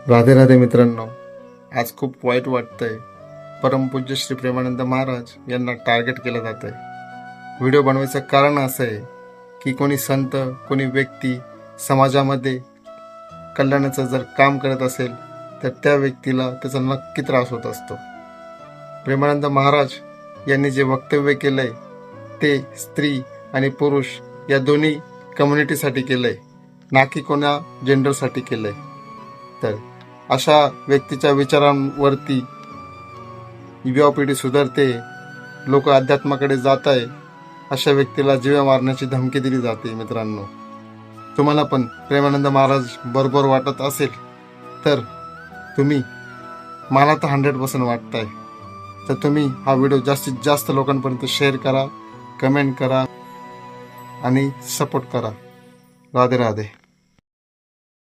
राधे राधे मित्रांनो, आज खूप वाईट वाटतंय. परमपूज्य श्री प्रेमानंद महाराज यांना टार्गेट केलं जात आहे. व्हिडिओ बनवायचं कारण असं आहे की कोणी संत, कोणी व्यक्ती समाजामध्ये कल्याणाचं जर काम करत असेल तर त्या व्यक्तीला त्याचा नक्की त्रास होत असतो. प्रेमानंद महाराज यांनी जे वक्तव्य केलंय ते स्त्री आणि पुरुष या दोन्ही कम्युनिटीसाठी केलंय, ना की कोणा जेंडरसाठी केलंय. तर अशा व्यक्तीच्या विचारांवरती युवा पिढी सुधारते, लोक अध्यात्माकडे जात आहे, अशा व्यक्तीला जीव मारण्याची धमकी दिली जाते. मित्रांनो, तुम्हाला पण प्रेमानंद महाराज बरोबर वाटत असेल तर तुम्ही, मला तर 100% वाटतंय, तर तुम्ही हा व्हिडिओ जास्तीत जास्त लोकांपर्यंत शेअर करा, कमेंट करा आणि सपोर्ट करा. राधे राधे.